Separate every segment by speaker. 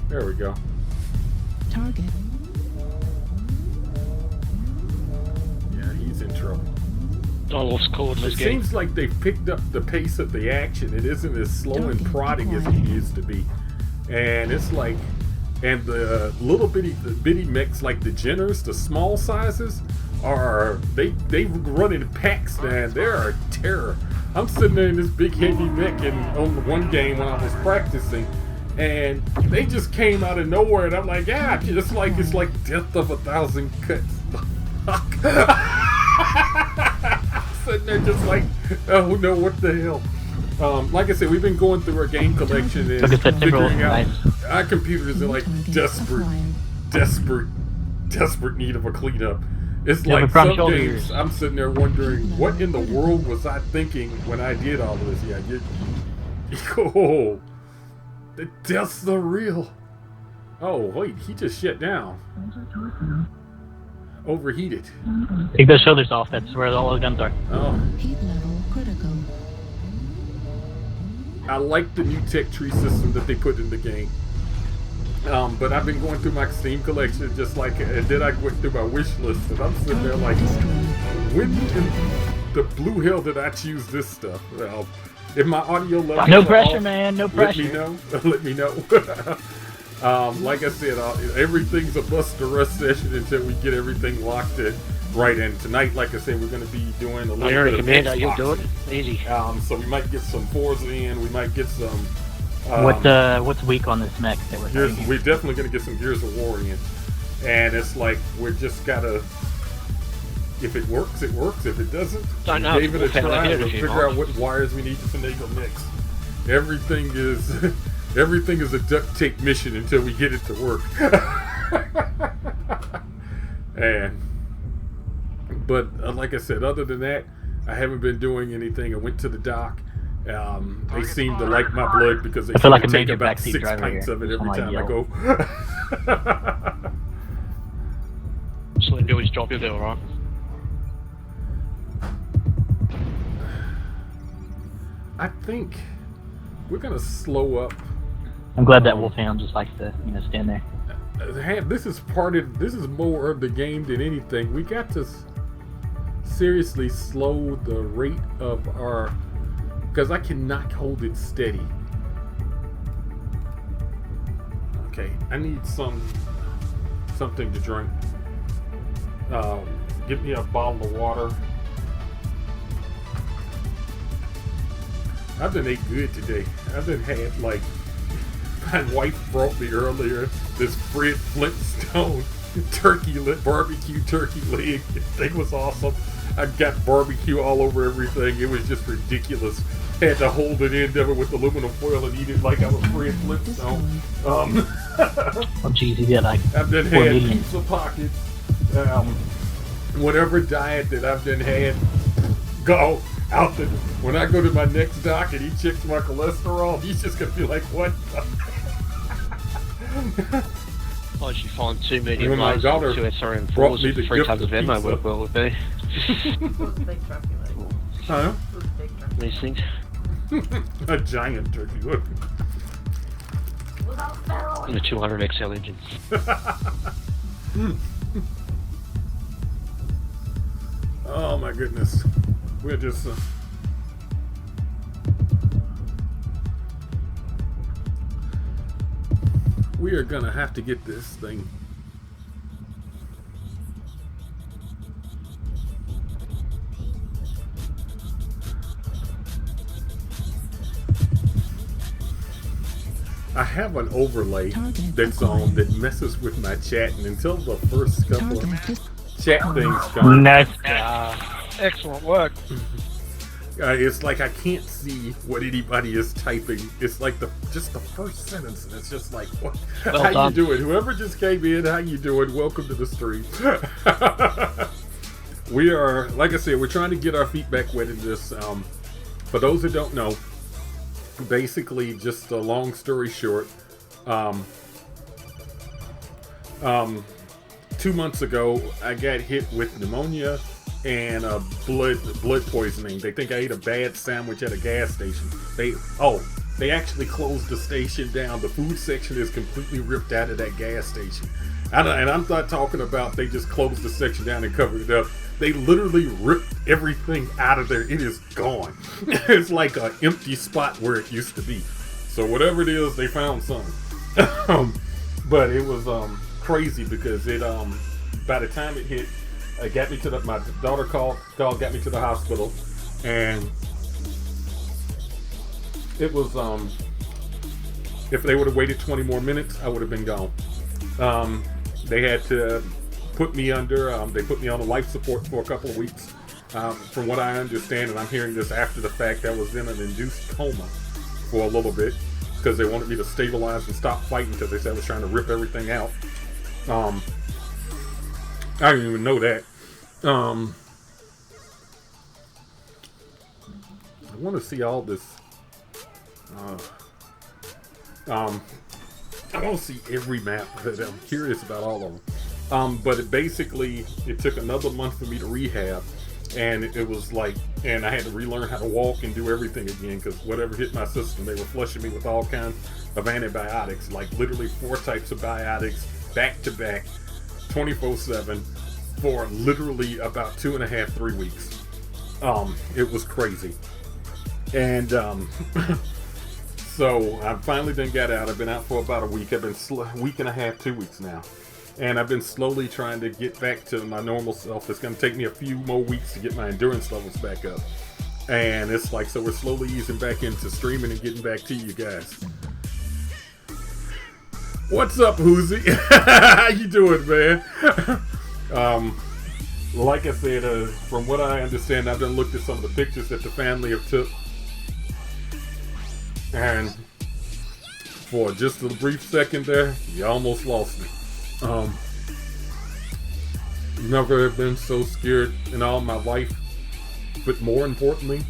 Speaker 1: There we go.
Speaker 2: Target.
Speaker 1: Yeah, he's in trouble.
Speaker 3: I lost cordless
Speaker 1: It
Speaker 3: game.
Speaker 1: seems like they've picked up the pace of the action. It isn't as slow and prodding as it used to be. And it's like, and the little bitty mechs like the Jenners, the small sizes, they run in packs, man. They are a terror. I'm sitting there in this big heavy mech on one game when I was practicing, and they just came out of nowhere, and I'm like, yeah, it's like death of 1,000 cuts. Sitting there just like, oh no, what the hell? Like I said, we've been going through our game collection and figuring out our computers are like desperate need of a cleanup. It's like some games I'm sitting there wondering, what in the world was I thinking when I did all of this? Yeah, oh, the deaths are real. Oh wait, he just shut down. Overheated.
Speaker 4: Take those shoulders off. That's where all the guns are.
Speaker 1: Oh.
Speaker 2: Heat level critical.
Speaker 1: I like the new tech tree system that they put in the game. But I've been going through my Steam collection just like, and then I went through my wish list, and I'm sitting there like, when in the blue hell did I choose this stuff? If my audio levels
Speaker 4: no pressure,
Speaker 1: off,
Speaker 4: man. No pressure.
Speaker 1: Let me know. Like I said, everything's a bust to rust session until we get everything locked in. Right, and tonight, like I said, we're going to be doing a little bit of Xbox.
Speaker 3: You'll do it. Easy.
Speaker 1: So we might get some Forza in. We might get some.
Speaker 4: What's weak on this mech that
Speaker 1: we're definitely going to get some Gears of War in, and it's like we're just gotta. If it works, it works. If it doesn't, we gave it a try. We'll figure out what wires we need to finagle next. Everything is a duct tape mission until we get it to work. But like I said, other than that, I haven't been doing anything. I went to the dock. They seem to like my blood because they
Speaker 4: feel like
Speaker 1: take about 6 pints of it every time I go.
Speaker 3: So they do his job, you'll do alright.
Speaker 1: I think we're gonna slow up.
Speaker 4: I'm glad that Wolfhound just likes to, stand there.
Speaker 1: This is more of the game than anything. We got to seriously slow the rate of our, because I cannot hold it steady. Okay, I need something to drink. Give me a bottle of water. I've been ate good today. I've been had like, my wife brought me earlier this Fred Flintstone barbecue turkey leg. The thing was awesome. I got barbecue all over everything. It was just ridiculous. Had to hold it in there with aluminum foil and eat it like I was Fred Flintstone.
Speaker 4: Oh jeez, you did like.
Speaker 1: I've been had pizza pockets. Whatever diet that I've been had, go out the. When I go to my next doc and he checks my cholesterol, he's just gonna be like, "What?"
Speaker 3: I should find 2 medium
Speaker 1: my
Speaker 3: lows,
Speaker 1: daughter
Speaker 3: 2 SRM
Speaker 1: brought
Speaker 3: 4s,
Speaker 1: me the
Speaker 3: 3
Speaker 1: gift
Speaker 3: tons
Speaker 1: of
Speaker 3: of ammo
Speaker 1: pizza.
Speaker 3: work well with me.
Speaker 1: Huh?
Speaker 3: These things.
Speaker 1: A giant turkey. Look.
Speaker 3: And the 200 XL engines.
Speaker 1: Oh my goodness. We're just. We are gonna have to get this thing. I have an overlay that's on that messes with my chat, and until the first couple of chat things come.
Speaker 4: Nice.
Speaker 3: Excellent work.
Speaker 1: It's like I can't see what anybody is typing. It's like just the first sentence, and it's just like, what?
Speaker 4: Well
Speaker 1: how
Speaker 4: done.
Speaker 1: you doing? Whoever just came in, how you doing? Welcome to the stream. We are, like I said, we're trying to get our feet back wet in this. For those who don't know, basically, just a long story short, 2 months ago, I got hit with pneumonia and blood poisoning. They think I ate a bad sandwich at a gas station. They actually closed the station down. The food section is completely ripped out of that gas station. And I'm not talking about they just closed the section down and covered it up. They literally ripped everything out of there. It is gone. It's like an empty spot where it used to be. So whatever it is, they found something. But it was crazy because it by the time it hit, it got me to my daughter called, got me to the hospital, and it was if they would have waited 20 more minutes, I would have been gone. They had to put me under, they put me on a life support for a couple of weeks. From what I understand, and I'm hearing this after the fact, I was in an induced coma for a little bit because they wanted me to stabilize and stop fighting because they said I was trying to rip everything out. I didn't even know that. I want to see all this. I want to see every map. I'm curious about all of them. But it took another month for me to rehab, and it was like, and I had to relearn how to walk and do everything again because whatever hit my system, they were flushing me with all kinds of antibiotics, like literally 4 types of biotics back to back, 24/7 for literally about 2.5, 3 weeks. It was crazy, and so I finally then got out. I've been out for about a week. I've been week and a half, 2 weeks now. And I've been slowly trying to get back to my normal self. It's going to take me a few more weeks to get my endurance levels back up. And it's like, so we're slowly easing back into streaming and getting back to you guys. What's up, Hoosie? How you doing, man? Like I said, from what I understand, I've done looked at some of the pictures that the family have took. And for just a brief second there, you almost lost me. Never been so scared in all my life, but more importantly,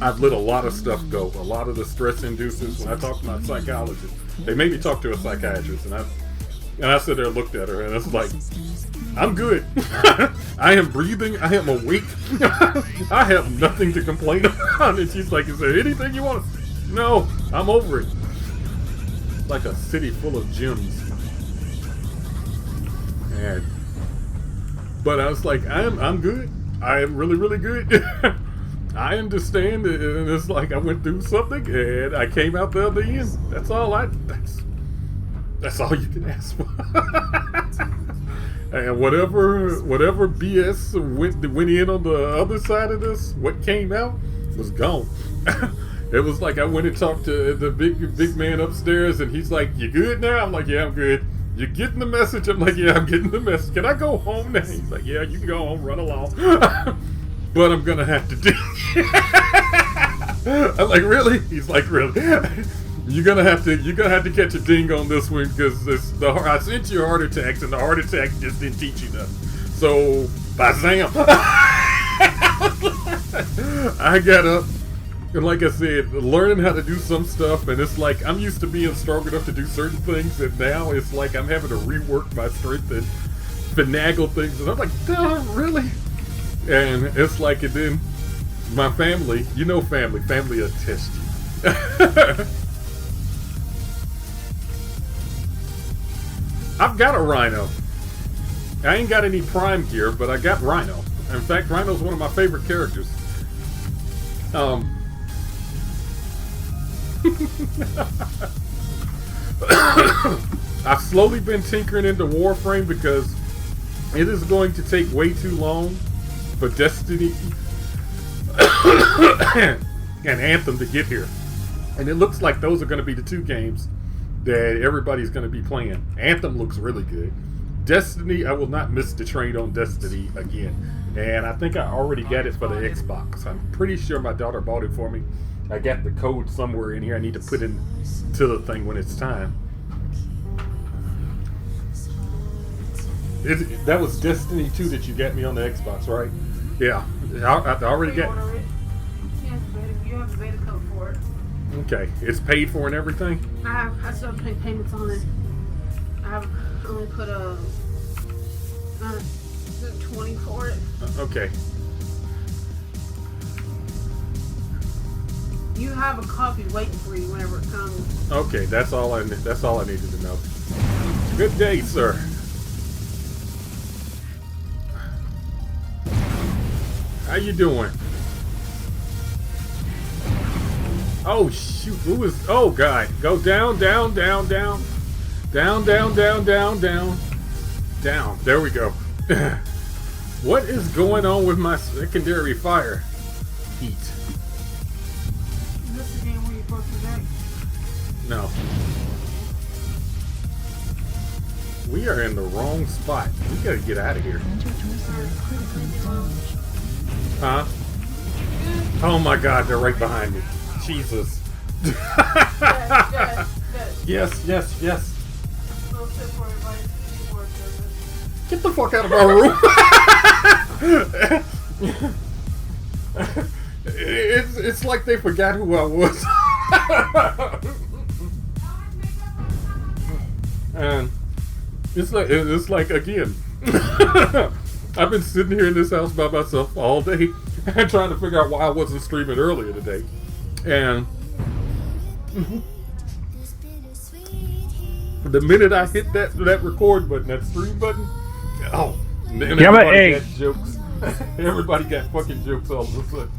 Speaker 1: I've let a lot of stuff go. A lot of the stress inducers. When I talk to my psychologist, they made me talk to a psychiatrist, and I sat there and looked at her, and it's like, I'm good. I am breathing. I am awake. I have nothing to complain about. And she's like, is there anything you want? No, I'm over it. It's like a city full of gems. But I was like, I'm good. I am really, really good. I understand, and it's like I went through something and I came out the other end. That's all that's all you can ask for. And whatever BS went in on the other side of this, what came out was gone. It was like I went and talked to the big man upstairs, and he's like, "You good now?" I'm like, "Yeah, I'm good." "You getting the message?" I'm like, "Yeah, I'm getting the message." "Can I go home now?" He's like, "Yeah, you can go home, run along." But I'm gonna have to do. I'm like, "Really?" He's like, "Really?" You're gonna have to catch a ding on this one because I sent you heart attacks, and the heart attack just didn't teach you nothing. So, bazam! I got up, and like I said, learning how to do some stuff, and it's like I'm used to being strong enough to do certain things, and now it's like I'm having to rework my strength and finagle things, and I'm like, "Duh, really?" And it's like, and then my family, family will test you. I've got a Rhino. I ain't got any Prime gear, but I got Rhino. In fact, Rhino's one of my favorite characters. I've slowly been tinkering into Warframe because it is going to take way too long for Destiny and Anthem to get here. And it looks like those are going to be the two games that everybody's going to be playing. Anthem looks really good. Destiny, I will not miss the train on Destiny again. And I think I already got it for the Xbox. I'm pretty sure my daughter bought it for me. I got the code somewhere in here. I need to put into the thing when it's time. That was Destiny 2 that you got me on the Xbox, right? Yeah. I already got it.
Speaker 5: You have a beta code for it.
Speaker 1: Okay. It's paid for and everything?
Speaker 5: I still have to pay payments on it. I've only put a 20 for it.
Speaker 1: Okay.
Speaker 5: You have a copy waiting for you whenever it comes.
Speaker 1: Okay, that's all I needed to know. Good day, sir. How you doing? Oh shoot, who is, oh god, go down, down, down, down. Down, down, down, down, down. Down, there we go. What is going on with my secondary fire? Heat.
Speaker 5: Is this the game where you broke your neck?
Speaker 1: No. We are in the wrong spot. We gotta get out of here.
Speaker 2: Center torso critically damaged.
Speaker 1: Huh? Oh my god, they're right behind me. Jesus.
Speaker 5: Dead.
Speaker 1: Yes, yes, yes.
Speaker 5: Little tip for everybody. Keyboard service.
Speaker 1: Get the fuck out of our room. It's like they forgot who I was. And it's like again. I've been sitting here in this house by myself all day and trying to figure out why I wasn't streaming earlier today. And the minute I hit that record button, that stream button, oh, and everybody got jokes. Everybody got fucking jokes all of a sudden.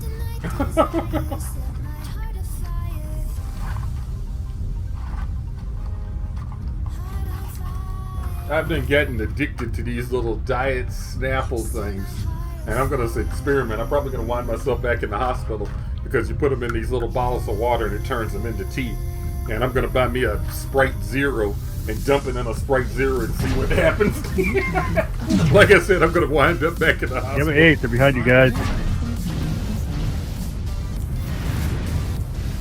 Speaker 1: I've been getting addicted to these little diet Snapple things, and I'm gonna experiment. I'm probably gonna wind myself back in the hospital because you put them in these little bottles of water and it turns them into tea. And I'm gonna buy me a Sprite Zero and dump it in a Sprite Zero and see what happens. Like I said, I'm gonna wind up back in the hospital.
Speaker 6: Give me 8. They're behind you guys.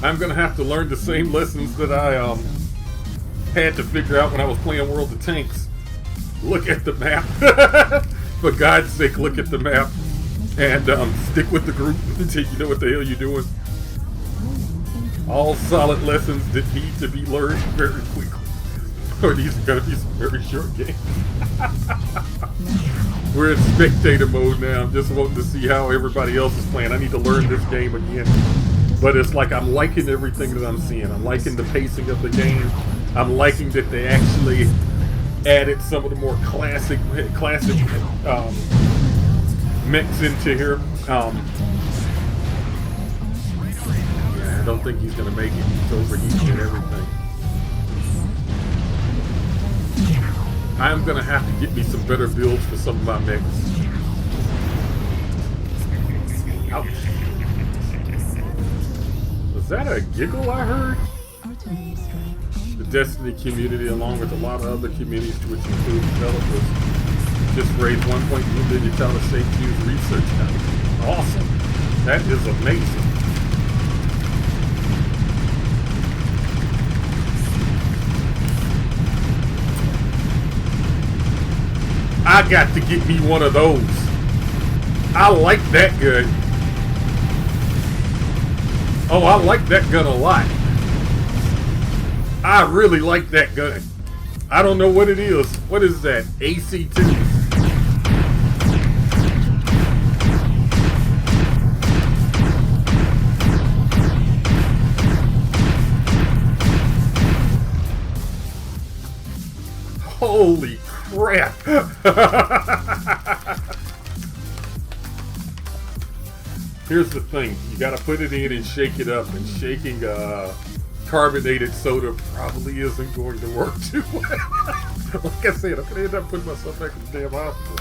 Speaker 1: I'm gonna have to learn the same lessons that I had to figure out when I was playing World of Tanks. Look at the map. For God's sake, look at the map. And stick with the group until you know what the hell you're doing. All solid lessons that need to be learned very quickly. Or these are gonna be some very short games. We're in spectator mode now. I'm just wanting to see how everybody else is playing. I need to learn this game again. But it's like I'm liking everything that I'm seeing. I'm liking the pacing of the game. I'm liking that they actually added some of the more classic mechs into here. Yeah, I don't think he's gonna make it. He's overheating and everything. I'm gonna have to get me some better builds for some of my mechs. Ouch. Was that a giggle I heard?
Speaker 2: Artillery strike.
Speaker 1: The Destiny community, along with a lot of other communities, which include developers, just raised $1.2 million to St. Jude's research company. Awesome. That is amazing. I got to get me one of those. I like that gun. Oh, I like that gun a lot. I really like that gun. I don't know what it is. What is that? AC2. Holy crap. Here's the thing. You gotta put it in and shake it up. And shaking carbonated soda probably isn't going to work too well. Like I said, I'm gonna end up putting myself back in the damn hospital.